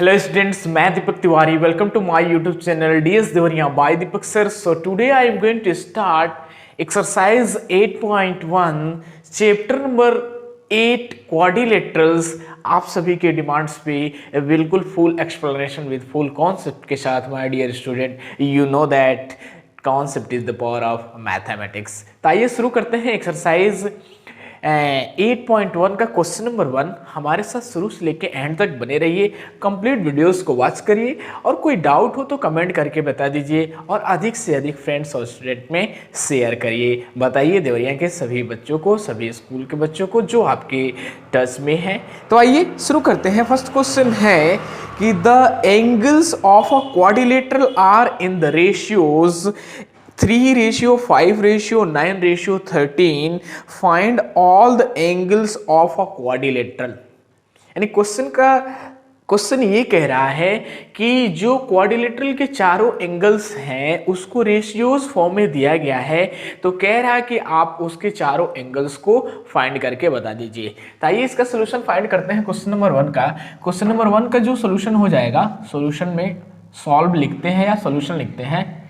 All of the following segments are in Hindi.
Hello students, मैं Deepak Tiwari. Welcome to my YouTube channel DS Devariya by Deepak sir. So today I am going to start exercise 8.1 chapter number 8 quadrilaterals. आप सभी के डिमांड्स पे बिल्कुल full explanation with full concept के साथ my dear student. You know that concept is the power of mathematics. तो आइए शुरू करते हैं एक्सरसाइज 8.1 का क्वेश्चन नंबर 1. हमारे साथ शुरू से लेके एंड तक बने रहिए, कंप्लीट वीडियोस को वॉच करिए और कोई डाउट हो तो कमेंट करके बता दीजिए और अधिक से अधिक फ्रेंड्स और स्टूडेंट में शेयर करिए. बताइए देवरिया के सभी बच्चों को, सभी स्कूल के बच्चों को जो आपके टच में है. तो आइए शुरू करते हैं. फर्स्ट क्वेश्चन है कि the angles of a quadrilateral are in the ratios 3:5:9:13. Find all the angles of a quadrilateral. यानी क्वेश्चन ये कह रहा है कि जो क्वाड्रिलेटरल के चारों एंगल्स हैं उसको रेशियोज फॉर्म में दिया गया है. तो कह रहा है कि आप उसके चारों एंगल्स को फाइंड करके बता दीजिए. तो आइए इसका सोल्यूशन फाइंड करते हैं क्वेश्चन नंबर 1 का. क्वेश्चन नंबर 1 का जो सोल्यूशन हो जाएगा, सोल्यूशन में सॉल्व लिखते हैं या सोल्यूशन लिखते हैं.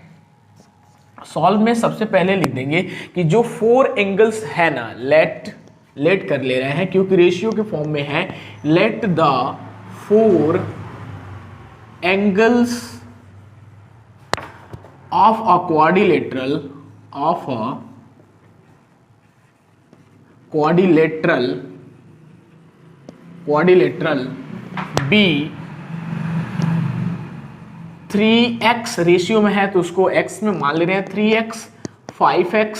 सॉल्व में सबसे पहले लिख देंगे कि जो 4 एंगल्स है ना, लेट कर ले रहे हैं क्योंकि रेशियो के फॉर्म में है. Let the 4 angles of a quadrilateral be 3x ratio में है तो उसको x में मान ले रहे हैं. 3x, 5x,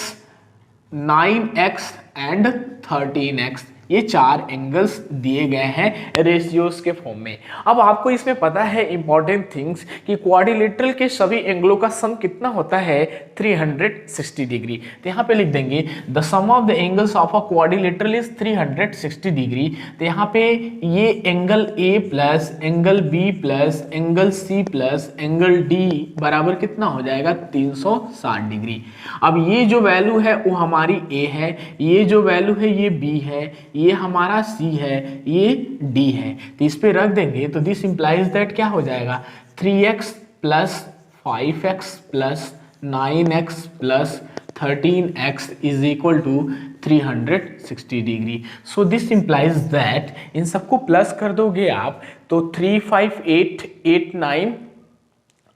9x and 13x. ये 4 एंगल्स दिए गए हैं रेशियोज के फॉर्म में. अब आपको इसमें पता है इंपॉर्टेंट थिंग्स कि क्वाड्रिलेटरल के सभी एंगलों का सम कितना होता है 360 डिग्री. तो यहाँ पे लिख देंगे the sum of the angles of a quadrilateral is 360 degree. तो यहाँ पे ये angle A plus angle B plus angle C plus angle D बराबर कितना हो जाएगा 360 डिग्री. अब ये जो वैल्यू है वो हमारी A है, ये जो वैल्यू है ये B है, ये हमारा C है, ये D है. तो इस पे रख देंगे तो दिस इंप्लाइज दैट क्या हो जाएगा 3x plus 5x plus 9x plus 13x is equal to 360 degree. So this implies that इन सबको प्लस कर दोगे आप तो 3 5 8 8 9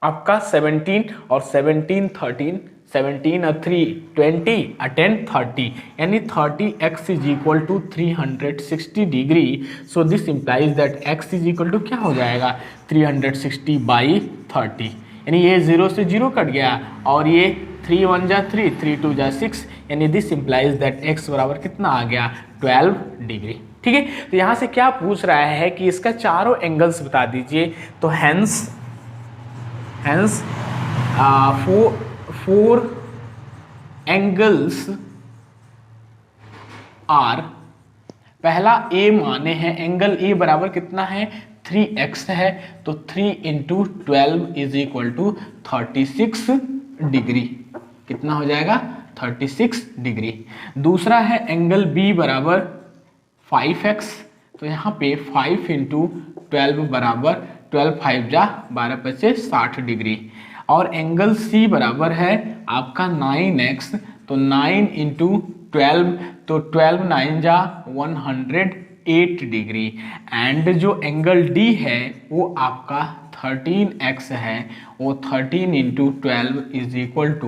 आपका 17 और 17 13 17 और 3 20 और 10 30 यानी 30x is equal to 360 degree. So this implies that x is equal to क्या हो जाएगा 360 बाई 30. यानी ये 0 से 0 कट गया और ये 3 1 जा 3 3 2 जा 6. यानी दिस इंप्लाइज दैट x बराबर कितना आ गया 12 डिग्री. ठीक है. तो यहाँ से क्या पूछ रहा है कि इसका चारों एंगल्स बता दीजिए. तो हेंस 4 एंगल्स आर, पहला A माने हैं. एंगल A बराबर कितना है 3x है तो 3 into 12 is equal to 36 degree. कितना हो जाएगा 36 डिग्री. दूसरा है एंगल B बराबर 5x तो यहाँ पे 5 इंटू 12 बराबर 12 5 जा 12 5 60 डिग्री. और एंगल C बराबर है आपका 9x तो 9 इंटू 12 तो 12 9 जा 108 डिग्री. एंड जो एंगल D है वो आपका 13x है, वो 13 into 12 is equal to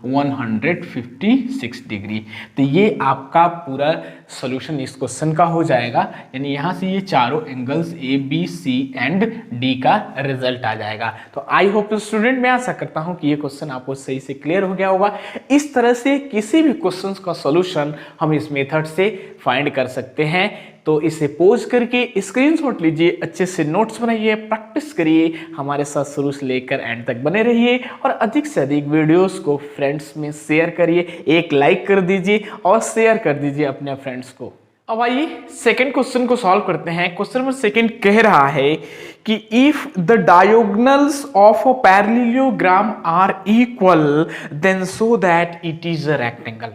156 degree. तो ये आपका पूरा सॉल्यूशन इस क्वेश्चन का हो जाएगा. यानी यहाँ से ये चारों angles A B C and D का रिजल्ट आ जाएगा. तो आई होप स्टूडेंट मैं आशा करता हूँ कि ये क्वेश्चन आपको सही से क्लियर हो गया होगा. इस तरह से किसी भी क्वेश्चन का सॉल्यूशन हम इस मेथड से फाइंड कर सकते हैं. तो इसे पोज करके स्क्रीनशॉट लीजिए, अच्छे से नोट्स बनाइए, प्रैक्टिस करिए, हमारे साथ शुरू से लेकर एंड तक बने रहिए और अधिक से अधिक वीडियोस को फ्रेंड्स में शेयर करिए. एक लाइक कर दीजिए और शेयर कर दीजिए अपने फ्रेंड्स को. अब आइए सेकंड क्वेश्चन को सॉल्व करते हैं. क्वेश्चन नंबर 2 कह रहा है कि if the diagonals of a parallelogram are equal then show that it is a rectangle.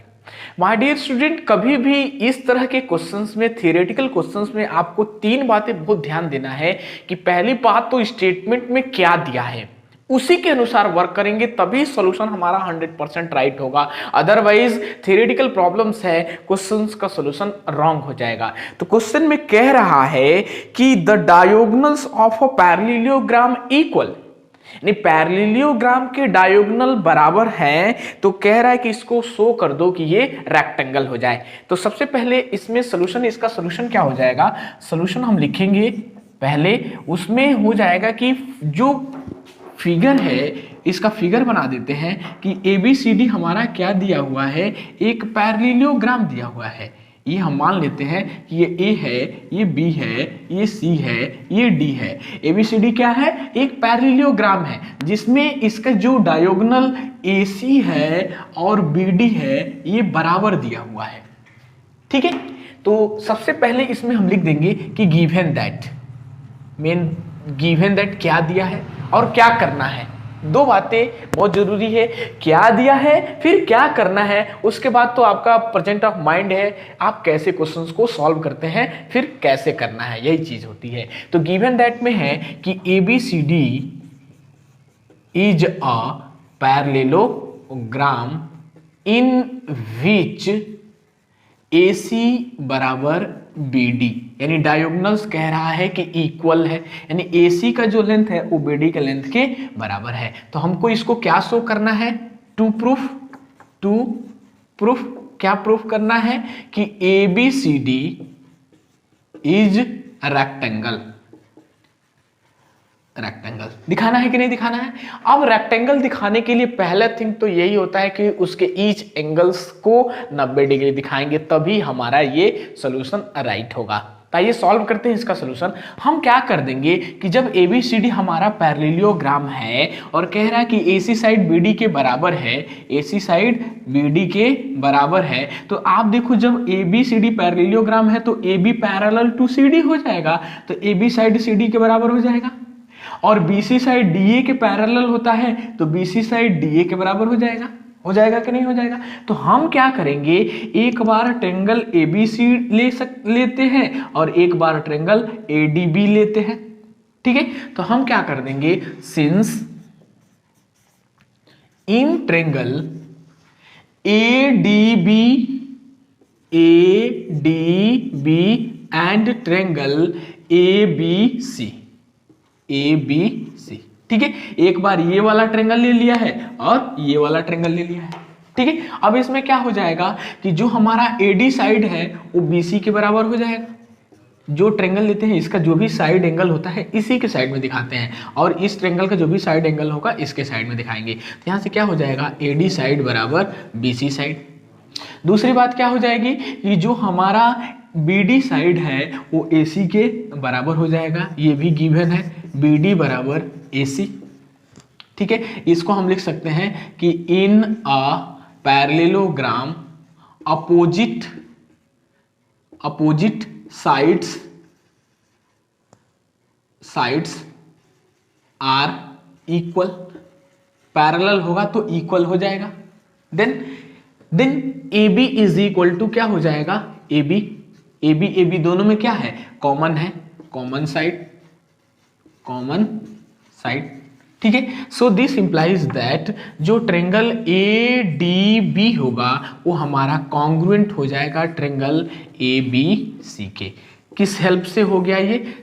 My dear student, कभी भी इस तरह के क्वेश्चंस में, थियोरेटिकल क्वेश्चंस में आपको तीन बातें बहुत ध्यान देना है कि पहली बात तो स्टेटमेंट में क्या दिया है उसी के अनुसार वर्क करेंगे, तभी सॉल्यूशन हमारा 100% राइट होगा। अदरवाइज थियोरेटिकल प्रॉब्लम्स है, क्वेश्चंस का सॉल्यूशन रॉन्ग हो जाएगा। तो क्वेश्चन में कह रहा है कि the diagonals of a parallelogram equal, यानी पैरेललोग्राम के डायगोनल बराबर हैं, तो कह रहा है कि इसको शो कर दो कि ये रेक्टेंगल हो जाए। तो सबसे पहले इसमें सॉल्यूशन, इसका सॉल्यूशन क्या हो जाएगा, सॉल्यूशन हम लिखेंगे पहले, उसमें हो जाएगा कि जो फिगर है इसका फिगर बना देते हैं कि ABCD हमारा क्या दिया हुआ है, एक पैरेललोग्राम दिया हुआ है। ये हम मान लेते हैं कि ये A है, ये B है, ये C है, ये D है। ABCD क्या है, एक पैरेललोग्राम है जिसमें इसका जो डायगोनल AC है और BD है ये बराबर दिया हुआ है। ठीक है, तो सबसे पहले इसमें हम लिख देंगे कि given that, main given that क्या दिया है और क्या करना है। दो बातें बहुत जरूरी है, क्या दिया है फिर क्या करना है, उसके बाद तो आपका प्रेजेंट ऑफ माइंड है, आप कैसे क्वेश्चंस को सॉल्व करते हैं फिर कैसे करना है, यही चीज होती है। तो गिवन दैट में है कि ABCD is a parallelogram in which AC बराबर BD, यानी डायगोनल्स कह रहा है कि इक्वल है, यानी AC का जो लेंथ है वो BD के लेंथ के बराबर है। तो हमको इसको क्या शो करना है, टू प्रूफ क्या प्रूफ करना है कि ABCD इज रेक्टेंगल दिखाना है कि नहीं दिखाना है। अब रेक्टेंगल दिखाने के लिए पहला थिंग तो यही होता है कि उसके ईच एंगल्स को 90 डिग्री दिखाएंगे, तभी हमारा ये सॉल्यूशन राइट होगा। तो ये सॉल्व करते हैं इसका सॉल्यूशन। हम क्या कर देंगे कि जब ABCD हमारा पैरेललोग्राम है और कह रहा है कि AC साइड BD के बराबर है, AC साइड BD के बराबर है, तो आप देखो जब ABCD पैरेललोग्राम है तो AB पैरेलल टू CD हो जाएगा, तो AB साइड CD के बराबर हो जाएगा, और BC साइड DA के पैरेलल होता है तो BC साइड DA के बराबर हो जाएगा कि नहीं हो जाएगा। तो हम क्या करेंगे, एक बार ट्रायंगल ABC लेते हैं और एक बार ट्रायंगल ADB लेते हैं। ठीक है, तो हम क्या कर देंगे, since in triangle ADB and triangle ABC, ठीक है, एक बार ये वाला ट्रायंगल ले लिया है और ये वाला ट्रायंगल ले लिया है। ठीक है, अब इसमें क्या हो जाएगा कि जो हमारा AD साइड है वो BC के बराबर हो जाएगा। जो ट्रायंगल लेते हैं इसका जो भी साइड एंगल होता है इसी के साइड में दिखाते हैं, और इस ट्रायंगल का जो भी साइड एंगल होगा इसके साइड में दिखाएंगे। तो यहाँ से क्या हो जाएगा, AD साइड बराबर BC साइड। दूसरी बात क्या हो जाएगी कि जो हमारा BD साइड है वो AC के बराबर हो जाएगा, ये भी गिवन है, BD बराबर AC। ठीक है, इसको हम लिख सकते हैं कि in a parallelogram opposite sides are equal, parallel होगा तो इक्वल हो जाएगा। Then AB is equal to क्या हो जाएगा, AB दोनों में क्या है, कॉमन है, कॉमन साइड। ठीक है, सो दिस इंप्लाइज दैट जो ट्रायंगल ADB होगा वो हमारा कॉन्ग्रुएंट हो जाएगा ट्रायंगल ABC के। किस हेल्प से हो गया ये,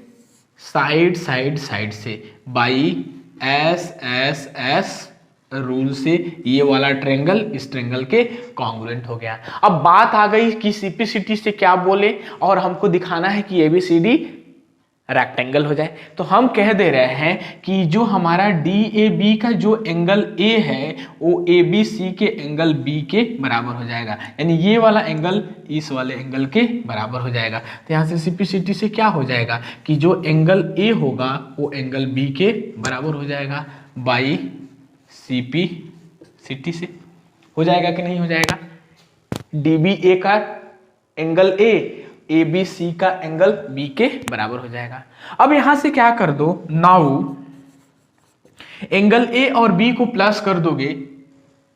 साइड से, बाई SSS रूल से ये वाला ट्रायंगल इस ट्रायंगल के कॉन्ग्रुएंट हो गया। अब बात आ गई कि CPCT से क्या बोले, और हमको दिखाना है कि ABCD रेक्टेंगल हो जाए। तो हम कह दे रहे हैं कि जो हमारा DAB का जो एंगल A है वो ABC के एंगल B के बराबर हो जाएगा, यानी ये वाला एंगल इस वाले एंगल के बराबर हो जाएगा। तो यहाँ से CPCT से क्या हो जाएगा कि जो एंगल A होगा वो एंगल B के बराबर हो जाएगा बाई CPCT से। हो जाएगा कि नहीं हो जाएगा, DBA का एंगल A ABC का एंगल B के बराबर हो जाएगा। अब यहां से क्या कर दो, नाउ एंगल A और B को प्लस कर दोगे,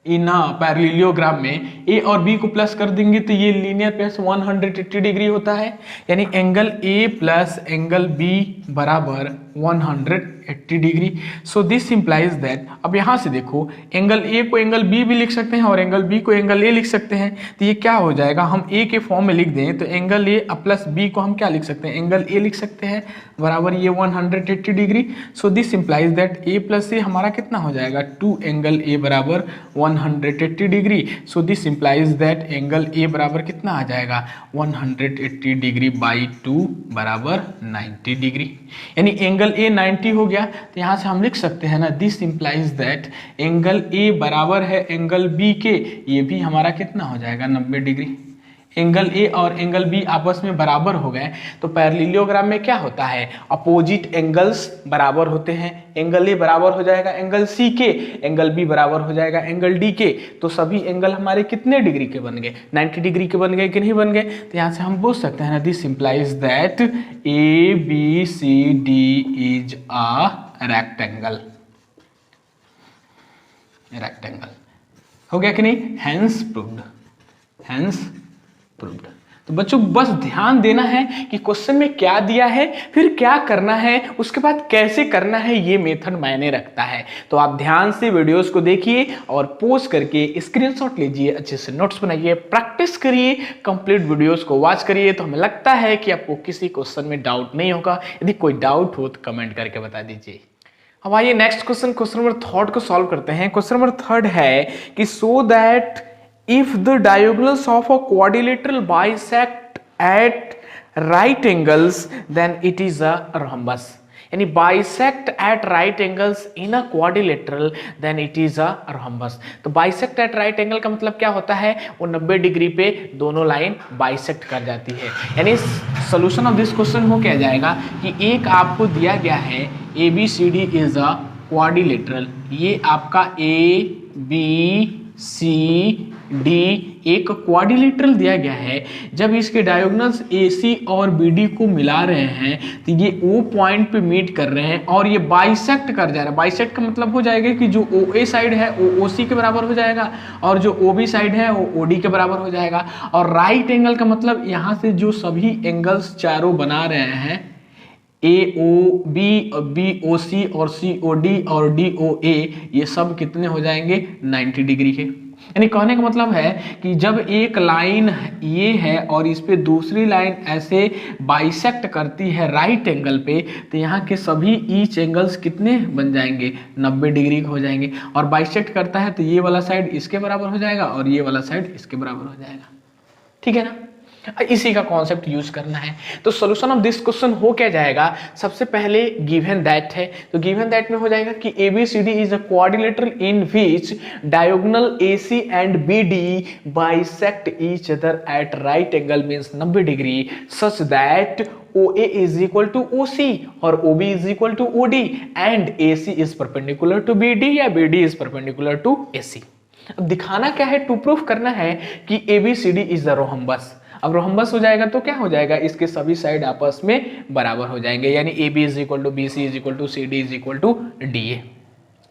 इन पैरेललोग्राम में ए और बी को प्लस कर देंगे तो ये लीनियर प्लस 180 डिग्री होता है, यानी angle A plus angle B बराबर 180 degree. So this implies that, अब यहाँ से देखो एंगल ए को एंगल बी भी लिख सकते हैं और एंगल बी को एंगल ए लिख सकते हैं। तो ये क्या हो जाएगा, हम ए के फॉर्म में लिख दें तो एंगल ए प्लस बी को हम क्या लिख सकते हैं, एंगल ए लिख सकते हैं बराबर ये 180 degree. So this implies that A plus A हमारा कितना हो जाएगा, 2 एंगल ए बराबर 180 degree. So this implies that angle A बराबर कितना आ जाएगा, 180 डिग्री बाई 2 बराबर 90 डिग्री, यानी एंगल ए 90 हो गया। तो यहाँ से हम लिख सकते हैं ना, this implies that angle A बराबर है एंगल बी के, ये भी हमारा कितना हो जाएगा 90 डिग्री। एंगल ए और एंगल बी आपस में बराबर हो गए। तो पैरेललोग्राम में क्या होता है, अपोजिट एंगल्स बराबर होते हैं। एंगल ए बराबर हो जाएगा एंगल सी के, एंगल बी बराबर हो जाएगा एंगल डी के। तो सभी एंगल हमारे कितने डिग्री के बन गए, 90 डिग्री के बन गए कि नहीं बन गए। तो यहाँ से हम बोल सकते हैं ना, this implies that A B C D is a rectangle. Rectangle हो गया कि नहीं, हैंस प्रूव्ड, हैंस प्रूव्ड। तो बच्चों बस ध्यान देना है कि क्वेश्चन में क्या दिया है, फिर क्या करना है, उसके बाद कैसे करना है, ये मेथड मायने रखता है। तो आप ध्यान से वीडियोस को देखिए और पोस्ट करके स्क्रीनशॉट लीजिए, अच्छे से नोट्स बनाइए, प्रैक्टिस करिए, कंप्लीट वीडियोस को वॉच करिए। तो हमें लगता है कि आपको किसी क्वेश्चन में डाउट नहीं होगा। यदि कोई डाउट हो तो कमेंट करके बता दीजिए। अब आइए नेक्स्ट क्वेश्चन, क्वेश्चन नंबर 3 को सॉल्व करते हैं। क्वेश्चन नंबर 3 है कि so that if the diagonals of a quadrilateral bisect at right angles then it is a rhombus, यानी bisect at right angles in a quadrilateral then it is a rhombus। तो bisect at right angle का मतलब क्या होता है, वो 90 डिग्री पे दोनों लाइन बाइसेक्ट कर जाती है। यानी सोल्यूशन ऑफ दिस क्वेश्चन हो क्या जाएगा कि एक आपको दिया गया है A B C D is a quadrilateral, ये आपका ए बी सी डी एक क्वाड्रिलेटरल दिया गया है। जब इसके डायगोनल्स ए सी और बी डी को मिला रहे हैं तो ये ओ पॉइंट पे मीट कर रहे हैं और ये बाइसेक्ट कर जा रहा है। बाइसेक्ट का मतलब हो जाएगा कि जो ओ ए साइड है वो ओ सी के बराबर हो जाएगा और जो ओ बी साइड है वो ओ डी के बराबर हो जाएगा। और राइट एंगल का मतलब यहाँ से जो सभी एंगल्स चारों बना रहे हैं, ए ओ बी, बी ओ सी और सी ओ डी और डी ओ ए, ये सब कितने हो जाएंगे 90 डिग्री के। यानी कहने का मतलब है कि जब एक लाइन ये है और इस पे दूसरी लाइन ऐसे बाइसेक्ट करती है राइट एंगल पे, तो यहाँ के सभी ईच एंगल्स कितने बन जाएंगे 90 डिग्री के हो जाएंगे। और बाइसेक्ट करता है तो ये वाला साइड इसके बराबर हो जाएगा और ये वाला साइड इसके बराबर हो जाएगा। ठीक है ना, इसी का कॉन्सेप्ट यूज करना है। तो सॉल्यूशन ऑफ दिस क्वेश्चन हो क्या जाएगा, सबसे पहले गिवन दैट है, तो गिवन दैट में हो जाएगा कि ABCD is a quadrilateral in which diagonal AC and BD bisect each other at right angle means 90 degree such that OA is equal to OC और OB is equal to OD and AC is perpendicular to BD या BD is perpendicular to AC। अब दिखाना क्या है, टू प्रूफ करना है कि ABCD इज अ रोहम्बस। अब रोहम्बस हो जाएगा तो क्या हो जाएगा, इसके सभी साइड आपस में बराबर हो जाएंगे, यानी AB is equal to BC is equal to CD is equal to DA।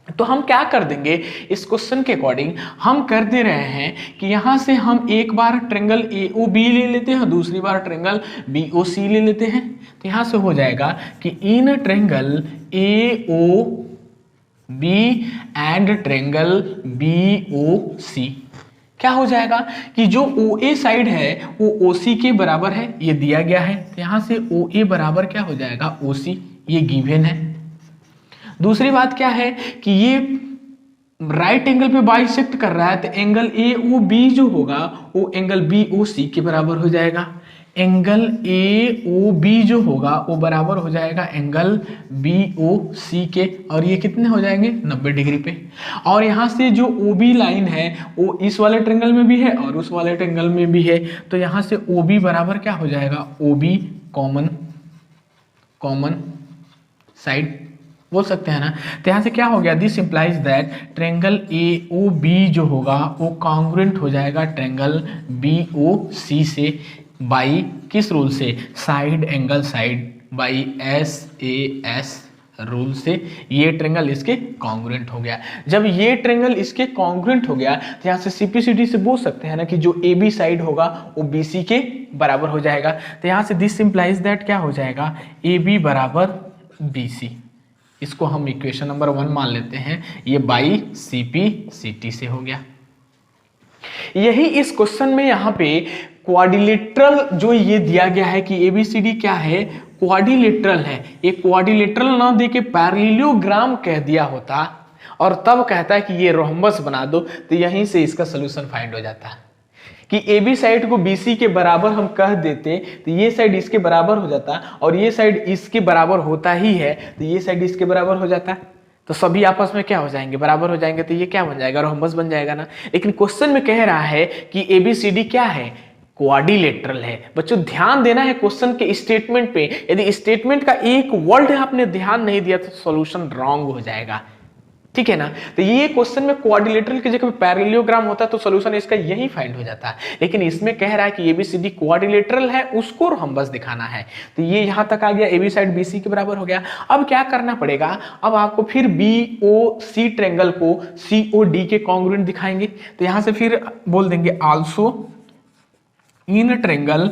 तो हम क्या कर देंगे, इस क्वेश्चन के अकॉर्डिंग हम कर दे रहे हैं कि यहाँ से हम एक बार ट्रेंगल AOB ले लेते हैं, दूसरी बार ट्रेंगल BOC ले लेते हैं। तो यहाँ से हो जाएगा कि in triangle AOB and triangle BOC क्या हो जाएगा कि जो OA साइड है वो OC के बराबर है, ये दिया गया है। तो यहाँ से OA बराबर क्या हो जाएगा OC, ये गिवन है। दूसरी बात क्या है कि ये राइट एंगल पे बाइसेक्ट कर रहा है, तो एंगल AOB जो होगा वो एंगल BOC के बराबर हो जाएगा। एंगल AOB जो होगा वो बराबर हो जाएगा एंगल BOC के, और ये कितने हो जाएंगे 90 डिग्री पे। और यहाँ से जो OB लाइन है वो इस वाले ट्रेंगल में भी है और उस वाले ट्रेंगल में भी है, तो यहाँ से OB बराबर क्या हो जाएगा OB कॉमन साइड बोल सकते हैं ना। तो यहाँ से क्या हो गया, this implies that triangle AOB जो होगा वो कॉन्ग्रुएंट हो जाएगा ट्रेंगल BOC से बाई किस रूल से, side angle side by SAS rule से ये ट्रायंगल इसके कॉन्ग्रुएंट हो गया। जब ये ट्रायंगल इसके कॉन्ग्रुएंट हो गया तो यहाँ से सीपीसीडी से बोल सकते हैं ना कि जो ए बी साइड होगा वो बीसी के बराबर हो जाएगा। तो यहाँ से दिस इंप्लाइज दैट क्या हो जाएगा, ए बी बराबर बीसी। इसको हम इक्वेशन नंबर 1 मान लेते हैं, ये बाई सीपी सीटी से हो गया। यही इस क्वेश्चन में यहाँ पे क्वाड्रिलेटरल जो ये दिया गया है कि एबीसीडी क्या है, क्वाड्रिलेटरल है। ये क्वाड्रिलेटरल ना दे के पैरेललोग्राम कह दिया होता और तब कहता है कि ये रोम्बस बना दो, तो यहीं से इसका सोल्यूशन फाइंड हो जाता है कि ए बी साइड को बी सी के बराबर हम कह देते तो ये साइड इसके बराबर हो जाता और ये साइड इसके बराबर होता ही है तो ये साइड इसके बराबर हो जाता, तो सभी आपस में क्या हो जाएंगे, बराबर हो जाएंगे, तो ये क्या बन जाएगा, रोम्बस बन जाएगा ना। लेकिन क्वेश्चन में कह रहा है कि एबीसीडी क्या है, क्वाड्रिलेटरल है। बच्चों ध्यान देना है क्वेश्चन के स्टेटमेंट पे, यदि स्टेटमेंट का एक वर्ड आपने ध्यान नहीं दिया तो सॉल्यूशन रॉन्ग हो जाएगा, ठीक है ना। तो ये क्वेश्चन में क्वाड्रिलेटरल की जगह पैरेललोग्राम होता तो सॉल्यूशन इसका यही फाइंड हो जाता है, लेकिन इसमें कह रहा है कि एबीसीडी क्वाड्रिलेटरल है, उसको रोम्बस दिखाना है। तो ये यहां तक आ गया, एबी साइड बीसी के बराबर हो गया। अब क्या करना पड़ेगा, अब आपको फिर बीओसी ट्रायंगल को सीओडी के कॉन्ग्रुएंट दिखाएंगे। तो यहां से फिर बोल देंगे also in triangle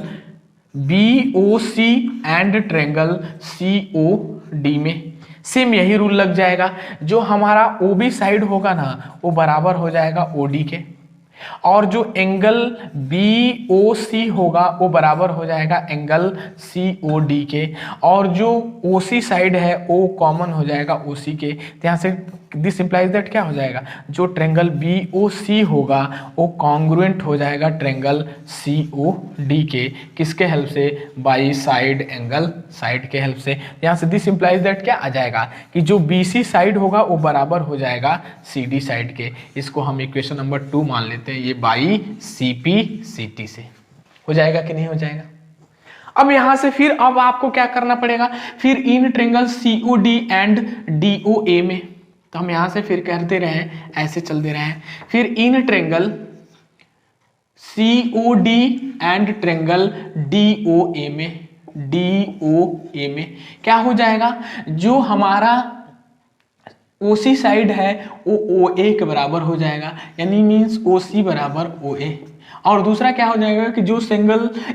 BOC and triangle COD में सेम यही रूल लग जाएगा, जो हमारा ओबी साइड होगा ना वो बराबर हो जाएगा ओडी के, और जो एंगल बीओसी होगा वो बराबर हो जाएगा एंगल सीओडी के, और जो ओसी साइड है वो कॉमन हो जाएगा ओसी के। तो यहाँ से दिस इंप्लाइज दैट क्या हो जाएगा, जो ट्रायंगल बीओसी होगा वो कॉन्ग्रुएंट हो जाएगा ट्रायंगल सीओडी के, किसके हेल्प से, बाई साइड एंगल साइड के हेल्प से। यहाँ से दिस इंप्लाइज दैट क्या आ जाएगा कि जो बीसी साइड होगा वो बराबर हो जाएगा सीडी साइड के। इसको हम इक्वेशन नंबर 2 मान लेते हैं, ये बाई सीपी सीटी से हो जाएगा कि नहीं हो जाएगा। अब यहां से फिर अब आपको क्या करना पड़ेगा, फिर in triangle COD and DOA में, तो हम यहां से फिर करते रहे ऐसे चल दे रहे हैं, फिर in triangle COD and triangle DOA में, डीओए में क्या हो जाएगा, जो हमारा ओसी साइड है वो ओए के बराबर हो जाएगा, यानी मींस ओसी बराबर ओए। और दूसरा क्या हो जाएगा कि जो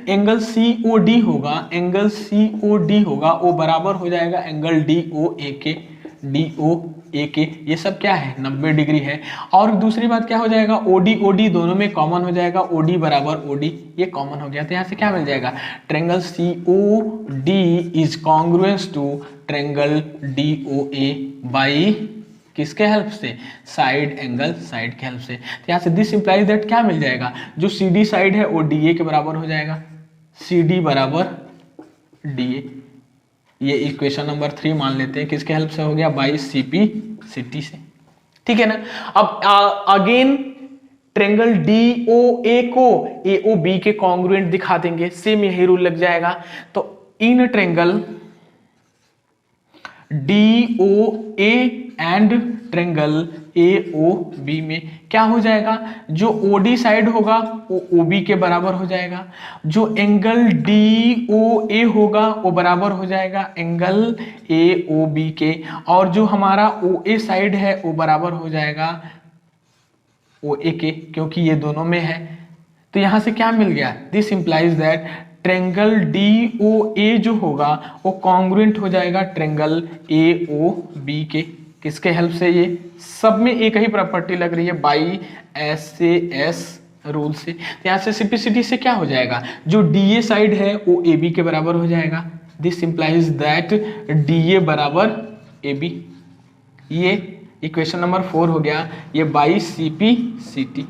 एंगल सीओडी होगा, एंगल सीओडी होगा वो बराबर हो जाएगा एंगल डीओए के, डीओए के। ये सब क्या है 90 डिग्री है। और दूसरी बात क्या हो जाएगा, ओडी ओडी दोनों में कॉमन हो जाएगा, ओडी बराबर ओडी, ये कॉमन हो गया। तो यहाँ से क्या मिल जाएगा, triangle COD is congruence to triangle DOA by किसके हेल्प से, साइड एंगल साइड के हेल्प से। तो यहाँ से दिस इंप्लाइज दैट क्या मिल जाएगा, जो सीडी साइड है वो डीए के बराबर हो जाएगा, सीडी बराबर डीए। ये इक्वेशन नंबर 3 मान लेते हैं, किसके हेल्प से हो गया, बाई सीपी सीटी से, ठीक है ना। अब अगेन ट्रायंगल डीओए को एओबी के कॉन्ग्रुएंट दिखा देंगे, सेम यही रूल लग जाएगा। तो in triangle DOA and triangle AOB में क्या हो जाएगा, जो ओडी साइड होगा वो ओबी के बराबर हो जाएगा, जो एंगल डीओए होगा वो बराबर हो जाएगा एंगल एओबी के, और जो हमारा ओए साइड है वो बराबर हो जाएगा ओए के, क्योंकि ये दोनों में है। तो यहां से क्या मिल गया, this implies that triangle DOA जो होगा वो कॉन्ग्रुएंट हो जाएगा ट्रायंगल एओबी के, किसके हेल्प से, ये सब में एक ही प्रॉपर्टी लग रही है, बाई एसएएस रूल से। तो यहाँ से सिंप्लिसिटी से क्या हो जाएगा, जो डीए साइड है वो एबी के बराबर हो जाएगा, दिस इंप्लाइज दैट डीए बराबर एबी। ये इक्वेशन नंबर 4 हो गया, ये बाई सीपी सीटी।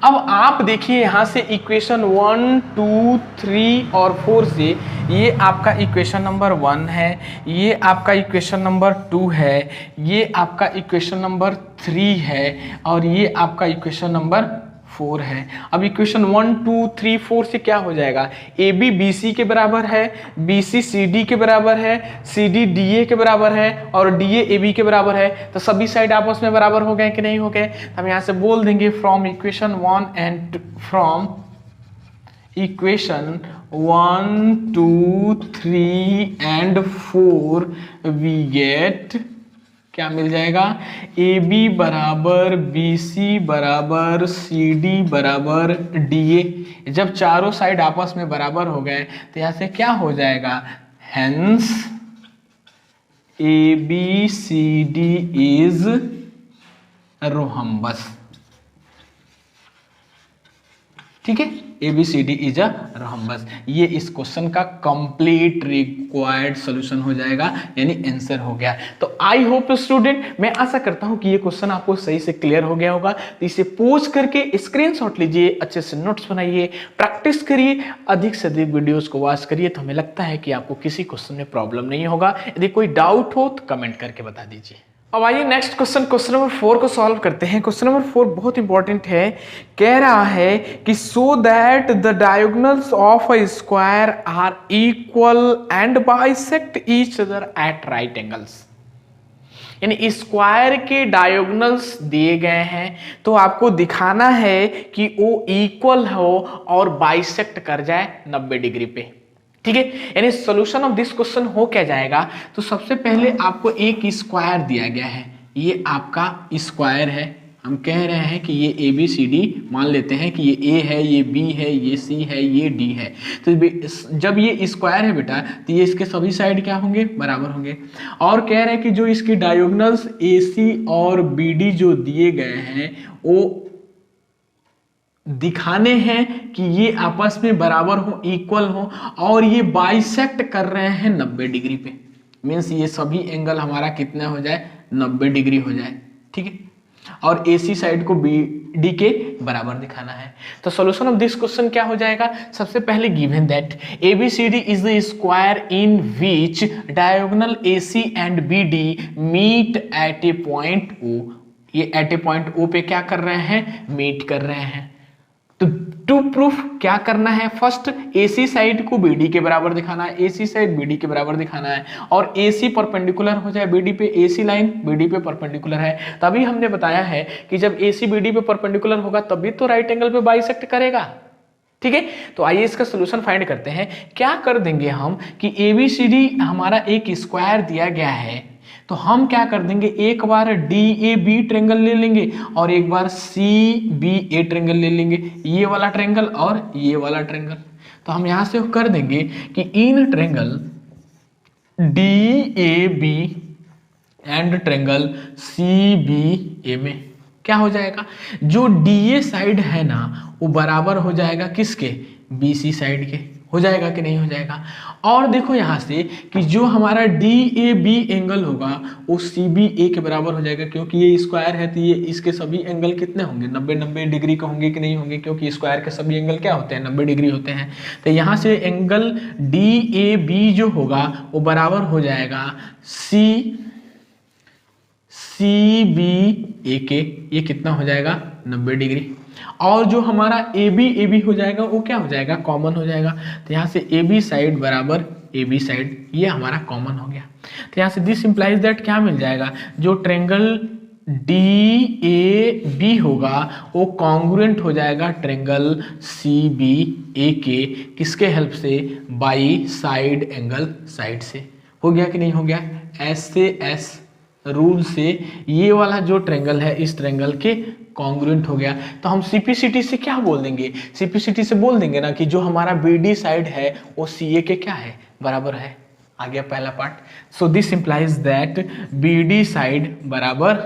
अब आप देखिए यहाँ से इक्वेशन 1, 2, 3 और 4 से ये आपका इक्वेशन नंबर 1 है, ये आपका इक्वेशन नंबर 2 है, ये आपका इक्वेशन नंबर 3 है, और ये आपका इक्वेशन नंबर 4 है। अब इक्वेशन 1, 2, 3, 4 से क्या हो जाएगा, ए बी बी सी के बराबर है, बी सी सी डी के बराबर है, सी डी डी ए के बराबर है, और डी ए बी के बराबर है। तो सभी साइड आपस में बराबर हो गए कि नहीं हो गए। हम यहाँ से बोल देंगे from equation 1 and from equation 1 2 3 and 4 we get क्या मिल जाएगा, ए बी बराबर बी सी बराबर सी डी बराबर डी ए। जब चारों साइड आपस में बराबर हो गए तो यहां से क्या हो जाएगा, hence A B C D is rhombus. ठीक है, ABCD इज अ रोहम्बस। ये इस क्वेश्चन का कंप्लीट रिक्वायर्ड सॉल्यूशन हो जाएगा, यानी आंसर हो गया। तो आई होप स्टूडेंट, मैं आशा करता हूं कि ये क्वेश्चन आपको सही से क्लियर हो गया होगा। तो इसे पोज करके स्क्रीनशॉट लीजिए, अच्छे से नोट्स बनाइए, प्रैक्टिस करिए, अधिक से अधिक वीडियोस को वॉच करिए। तो हमें लगता है कि आपको किसी क्वेश्चन में प्रॉब्लम नहीं होगा। यदि कोई डाउट हो तो कमेंट करके बता दीजिए। अब आइए नेक्स्ट क्वेश्चन नंबर 4 को सॉल्व करते हैं। क्वेश्चन नंबर 4 बहुत इंपॉर्टेंट है। कह रहा है कि so that the diagonals of a square are equal and bisect each other at right angles. यानी स्क्वायर के डायगोनल्स दिए गए हैं, तो आपको दिखाना है कि वो इक्वल हो और बाइसेक्ट कर जाए 90 डिग्री पे। ठीक है, यानी सॉल्यूशन ऑफ दिस क्वेश्चन हो क्या जाएगा, तो सबसे पहले आपको एक स्क्वायर दिया गया है, ये आपका स्क्वायर है। हम कह रहे हैं कि ये ए बी सी डी, मान लेते हैं कि ये ए है, ये बी है, ये सी है, ये डी है। तो जब ये स्क्वायर है बेटा, तो ये इसके सभी साइड क्या होंगे, बराबर होंगे। और कह रहे हैं कि जो इसकी डायगोनल्स ए सी और बी डी जो दिए गए हैं, वो दिखाने हैं कि ये आपस में बराबर हो, इक्वल हो, और ये बाइसेक्ट कर रहे हैं 90 डिग्री पे। मीन्स ये सभी एंगल हमारा कितना हो जाए, 90 डिग्री हो जाए। ठीक है, और AC साइड को BD के बराबर दिखाना है। तो सॉल्यूशन ऑफ दिस क्वेश्चन क्या हो जाएगा, सबसे पहले given that ABCD is the square in which diagonal AC and BD meet at a point O। ये एट ए पॉइंट O पे क्या कर रहे हैं, मीट कर रहे हैं। तो टू प्रूफ क्या करना है, फर्स्ट AC साइड को BD के बराबर दिखाना है, AC साइड BD के बराबर दिखाना है, और AC परपेंडिकुलर हो जाए BD पे, AC लाइन BD पे परपेंडिकुलर है। तभी हमने बताया है कि जब AC BD पे परपेंडिकुलर होगा तभी तो राइट एंगल पे बाइसेक्ट करेगा। ठीक है, तो आइए इसका सोल्यूशन फाइंड करते हैं। क्या कर देंगे हम कि ABCD हमारा एक स्क्वायर दिया गया है, तो हम क्या कर देंगे, एक बार DAB ट्रेंगल ले लेंगे और एक बार CBA ट्रेंगल ले लेंगे, ये वाला ट्रेंगल और ये वाला ट्रेंगल। तो हम यहां से कर देंगे कि in triangle DAB and triangle CBA में क्या हो जाएगा, जो DA साइड है ना वो बराबर हो जाएगा किसके, BC साइड के। हो जाएगा कि नहीं हो जाएगा। और देखो यहां से कि जो हमारा DAB एंगल होगा वो CBA के बराबर हो जाएगा, क्योंकि ये स्क्वायर है तो ये इसके सभी एंगल कितने होंगे, 90 डिग्री के होंगे कि नहीं होंगे, क्योंकि स्क्वायर के सभी एंगल क्या होते हैं, 90 डिग्री होते हैं। तो यहां से एंगल DAB जो होगा वो बराबर हो जाएगा CBA के, ये कितना हो जाएगा, 90 डिग्री। और जो हमारा AB हो जाएगा वो क्या हो जाएगा, कॉमन हो जाएगा। तो यहाँ से AB साइड बराबर AB साइड, ये हमारा कॉमन हो गया। तो यहाँ से दिस इंप्लाइज दैट क्या मिल जाएगा, जो ट्रेंगल DAB होगा वो कॉन्ग्रुएंट हो जाएगा ट्रेंगल CBA के, किसके हेल्प से, बाई साइड एंगल साइड से। हो गया कि नहीं हो गया, S से S रूल से ये वाला जो ट्रेंगल है इस ट्रेंगल के कॉन्ग्रुएंट हो गया। तो हम CPCT से क्या बोल देंगे, CPCT से बोल देंगे ना कि जो हमारा BD साइड है वो CA के क्या है, बराबर है। आ गया पहला part. So this implies that BD side बराबर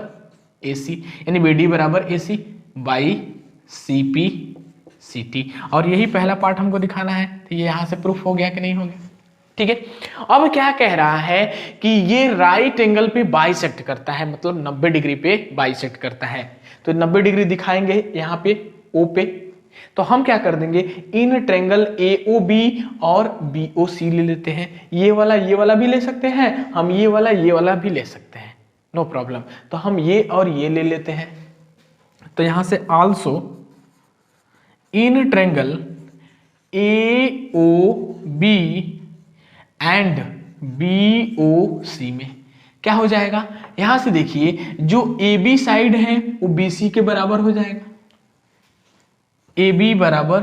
AC, यानी BD बराबर AC बाई CPCT। और यही पहला पार्ट हमको दिखाना है। तो ये यहाँ से प्रूफ हो गया कि नहीं हो गया। ठीक है, अब क्या कह रहा है कि ये राइट एंगल पे बाइसेक्ट करता है, मतलब 90 डिग्री पे बाइसेक्ट करता है। तो 90 डिग्री दिखाएंगे यहाँ पे O पे। तो हम क्या कर देंगे, इन ट्रेंगल AOB और BOC ले लेते हैं। ये वाला भी ले सकते हैं हम, ये वाला भी ले सकते हैं, नो प्रॉब्लम। तो हम ये और ये ले लेते हैं। तो यहां से also in triangle AOB and BOC में क्या हो जाएगा, यहां से देखिए जो AB साइड है वो BC के बराबर हो जाएगा। AB बराबर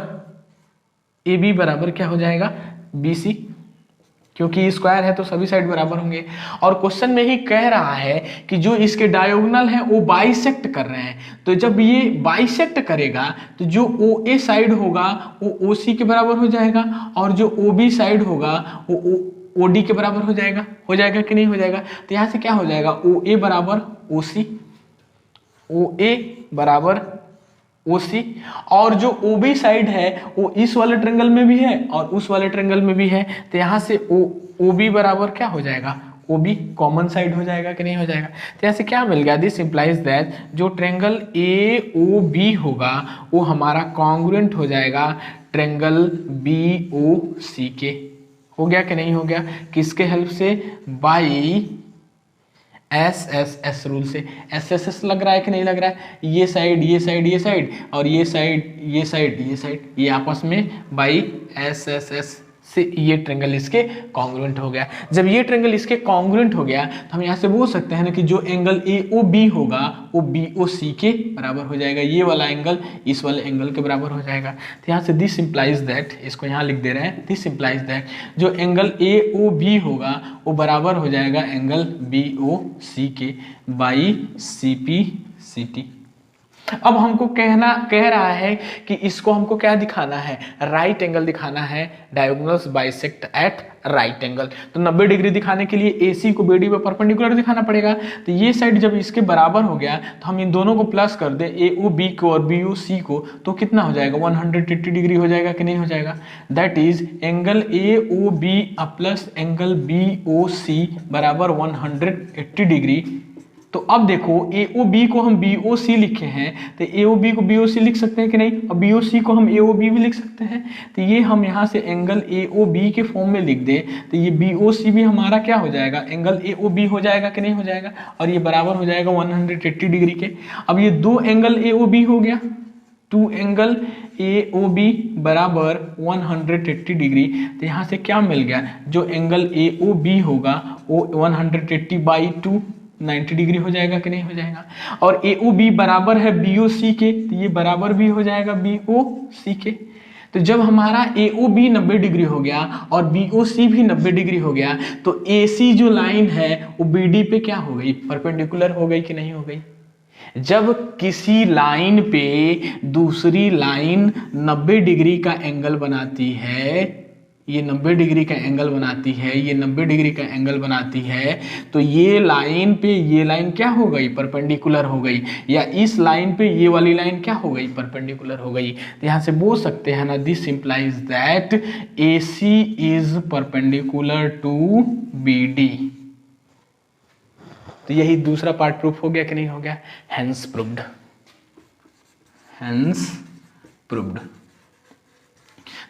ए बी बराबर क्या हो जाएगा, बी सी, क्योंकि स्क्वायर है तो सभी साइड बराबर होंगे। और क्वेश्चन में ही कह रहा है कि जो इसके डायगोनल है वो बाइसेक्ट कर रहे हैं, तो जब ये बाइसेक्ट करेगा तो जो ओ ए साइड होगा वो ओ सी के बराबर हो जाएगा, और जो ओ बी साइड होगा वो ओ डी के बराबर हो जाएगा कि नहीं हो जाएगा। तो यहाँ से क्या हो जाएगा, ओ ए बराबर ओ सी, ओ ए बराबर ओ सी, और जो ओ बी साइड है वो इस वाले ट्रायंगल में भी है और उस वाले ट्रायंगल में भी है, तो यहाँ से ओ बी बराबर क्या हो जाएगा, ओ बी कॉमन साइड हो जाएगा कि नहीं हो जाएगा। तो यहाँ से क्या मिल गया, दिस इंप्लाइज दैट जो ट्रायंगल ए ओ बी होगा वो हमारा कॉन्ग्रुएंट हो जाएगा ट्रायंगल बी ओ सी के। हो गया कि नहीं हो गया, किसके हेल्प से, by S S S rule से। एस एस एस लग रहा है कि नहीं लग रहा है, ये साइड ये साइड ये साइड और ये साइड ये साइड ये साइड, ये आपस में बाई एस एस एस से ये ट्रायंगल इसके कॉन्ग्रुएंट हो गया। जब ये ट्रायंगल इसके कॉन्ग्रुएंट हो गया तो हम यहाँ से बोल सकते हैं ना कि जो एंगल ए ओ बी होगा वो बी ओ सी के बराबर हो जाएगा, ये वाला एंगल इस वाले एंगल के बराबर हो जाएगा। तो यहाँ से दिस इंप्लाइज दैट, इसको यहाँ लिख दे रहे हैं, दिस इंप्लाइज दैट जो एंगल ए ओ बी होगा वो बराबर हो जाएगा एंगल बी ओ सी के by C P C T. अब हमको कह रहा है कि इसको हमको क्या दिखाना है, राइट एंगल दिखाना है, diagonals bisect at right angle. तो 90 डिग्री दिखाने के लिए AC को BD पे परपेंडिकुलर दिखाना पड़ेगा। तो ये साइड जब इसके बराबर हो गया तो हम इन दोनों को प्लस कर दे, AOB को और BOC को, तो कितना हो जाएगा, 180 डिग्री हो जाएगा कि नहीं हो जाएगा। That is angle AOB plus angle BOC बराबर 180 डिग्री। तो अब देखो AOB को हम BOC लिखे हैं, तो AOB को BOC लिख सकते हैं कि नहीं, और BOC को हम AOB भी लिख सकते हैं। तो ये हम यहाँ से एंगल AOB के फॉर्म में लिख दें तो ये BOC भी हमारा क्या हो जाएगा, एंगल AOB हो जाएगा कि नहीं हो जाएगा, और ये बराबर हो जाएगा 180 डिग्री के। अब ये दो एंगल AOB हो गया, टू एंगल AOB बराबर 180 डिग्री। तो यहाँ से क्या मिल गया, जो एंगल AOB होगा वो 180 बाई 2 90 डिग्री हो जाएगा कि नहीं हो जाएगा। और AOB बराबर है BOC के, तो ये बराबर भी हो जाएगा BOC के। तो जब हमारा AOB 90 डिग्री हो गया और BOC भी 90 डिग्री हो गया तो AC जो लाइन है वो BD पे क्या हो गई, परपेंडिकुलर हो गई कि नहीं हो गई। जब किसी लाइन पे दूसरी लाइन 90 डिग्री का एंगल बनाती है, ये 90 डिग्री का एंगल बनाती है, ये 90 डिग्री का एंगल बनाती है, तो ये लाइन पे ये लाइन क्या हो गई, परपेंडिकुलर हो गई, या इस लाइन पे ये वाली लाइन क्या हो गई, परपेंडिकुलर हो गई। तो यहाँ से बोल सकते हैं ना, this implies that AC is perpendicular to BD। तो यही दूसरा पार्ट प्रूफ हो गया कि नहीं हो गया, हेंस प्रूव्ड, हेंस प्रूव्ड।